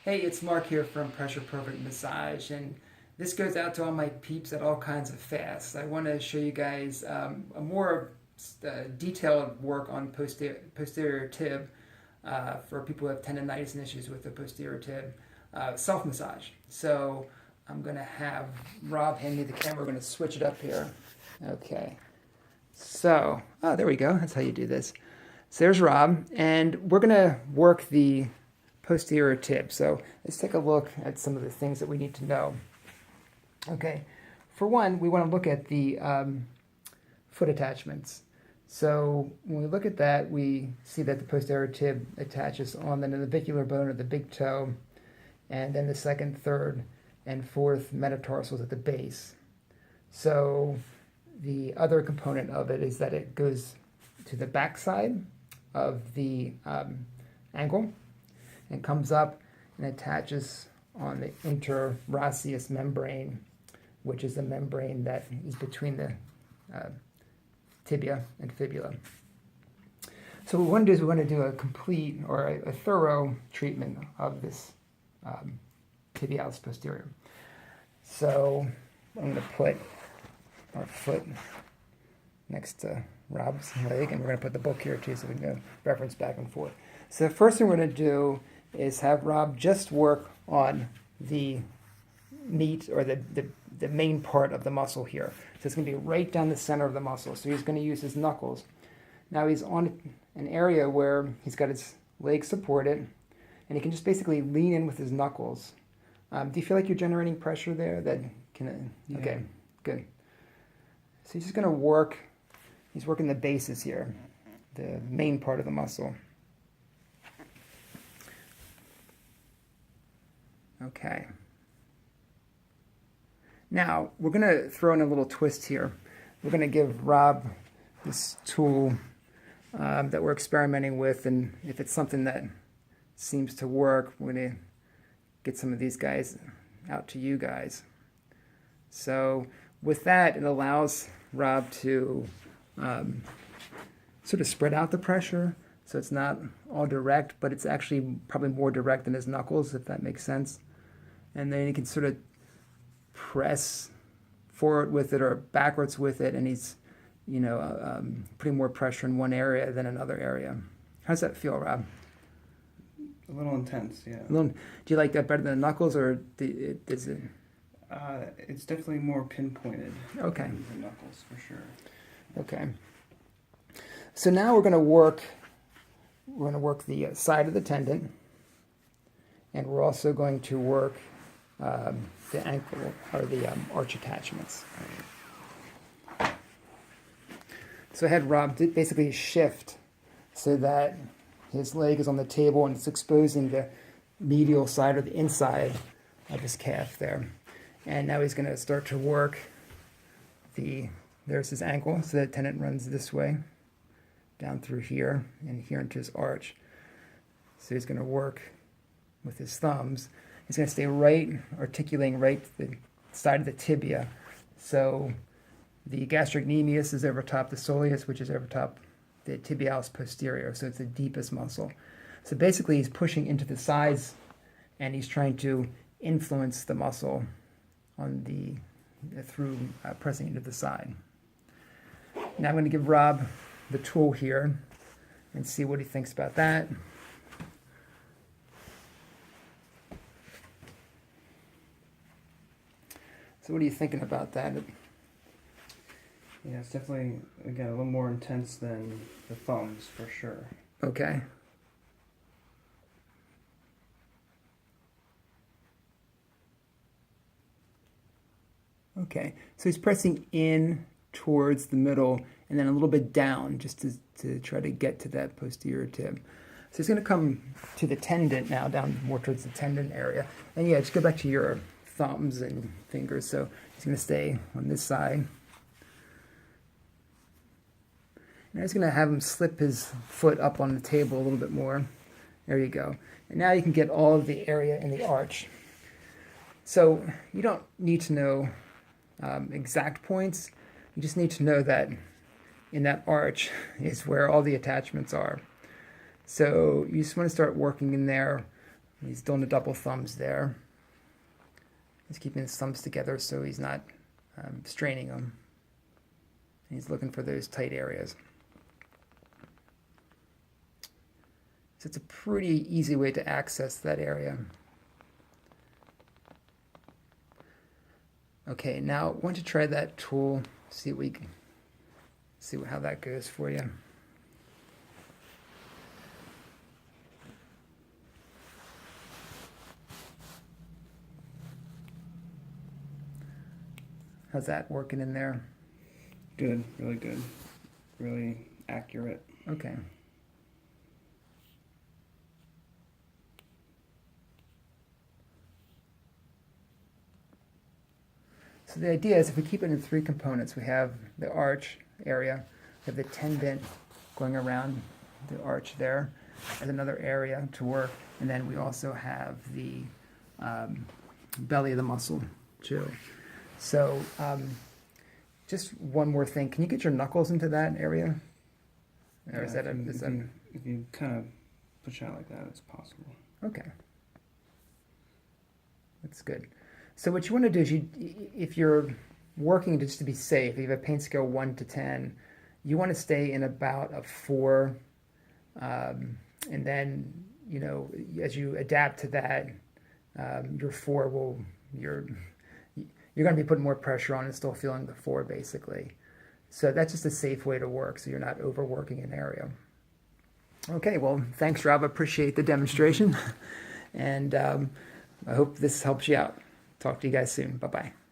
Hey, it's Mark here from Pressure Perfect Massage, and this goes out to all my peeps at all kinds of fasts. I want to show you guys a more detailed work on posterior tib for people who have tendonitis and issues with the posterior tib, self-massage. So I'm going to have Rob hand me the camera. We're going to switch it up here. Okay. So, there we go. That's how you do this. So there's Rob, and we're going to work the posterior tib. So let's take a look at some of the things that we need to know. Okay, for one, we want to look at the foot attachments. So when we look at that, we see that the posterior tib attaches on the navicular bone of the big toe, and then the second, third, and fourth metatarsals at the base. So the other component of it is that it goes to the backside of the ankle and comes up and attaches on the interosseous membrane, which is the membrane that is between the tibia and fibula. So what we want to do is we want to do a complete or a thorough treatment of this tibialis posterior. So I'm going to put our foot next to Rob's leg, and we're going to put the book here too so we can go reference back and forth. So the first thing we're going to do is have Rob just work on the meat or the main part of the muscle here. So it's going to be right down the center of the muscle. So he's going to use his knuckles. Now he's on an area where he's got his legs supported, and he can just basically lean in with his knuckles. Do you feel like you're generating pressure there? That can Yeah. Okay, good. So he's just going to work. He's working the bases here, the main part of the muscle. Okay. Now, we're going to throw in a little twist here. We're going to give Rob this tool that we're experimenting with, and if it's something that seems to work, we're going to get some of these guys out to you guys. So with that, it allows Rob to sort of spread out the pressure, so it's not all direct, but it's actually probably more direct than his knuckles, if that makes sense. And then he can sort of press forward with it or backwards with it, and he's, putting more pressure in one area than another area. How does that feel, Rob? A little intense, yeah. Do you like that better than the knuckles, or is it? It's definitely more pinpointed. Okay. Than the knuckles, for sure. Okay. So now we're going to work the side of the tendon, and we're also going to work the ankle or the arch attachments. So I had Rob basically shift so that his leg is on the table and it's exposing the medial side or the inside of his calf there. And now he's going to start to work there's his ankle, so the tendon runs this way, down through here, and here into his arch. So he's going to work with his thumbs. He's going to stay articulating right to the side of the tibia. So the gastrocnemius is over top the soleus, which is over top the tibialis posterior, so it's the deepest muscle. So basically he's pushing into the sides, and he's trying to influence the muscle on through pressing into the side. Now I'm going to give Rob the tool here and see what he thinks about that. So what are you thinking about that? Yeah, it's definitely, again, a little more intense than the thumbs, for sure. Okay. Okay, so he's pressing in towards the middle and then a little bit down just to try to get to that posterior tib. So he's going to come to the tendon now, down more towards the tendon area. And yeah, just go back to your thumbs and fingers. So he's going to stay on this side. And I'm just going to have him slip his foot up on the table a little bit more. There you go. And now you can get all of the area in the arch. So you don't need to know exact points. You just need to know that in that arch is where all the attachments are. So you just want to start working in there He's doing the double thumbs there. He's keeping his thumbs together so he's not straining them. He's looking for those tight areas. So it's a pretty easy way to access that area. Okay, now why don't you try that tool, see how that goes for you. How's that working in there? Good, really good. Really accurate. Okay. So the idea is if we keep it in 3 components, we have the arch area, we have the tendon going around the arch there as another area to work, and then we also have the belly of the muscle too. So just one more thing, can you get your knuckles into that area? Or is that if you kind of push out like that, it's possible. Okay. That's good. So what you want to do is, if you're working just to be safe, if you have a pain scale 1 to 10, you want to stay in about a 4, and then, you know, as you adapt to that, your 4 will, you're going to be putting more pressure on and still feeling the 4 basically. So that's just a safe way to work, so you're not overworking an area. Okay, well, thanks, Rob. I appreciate the demonstration, and I hope this helps you out. Talk to you guys soon. Bye-bye.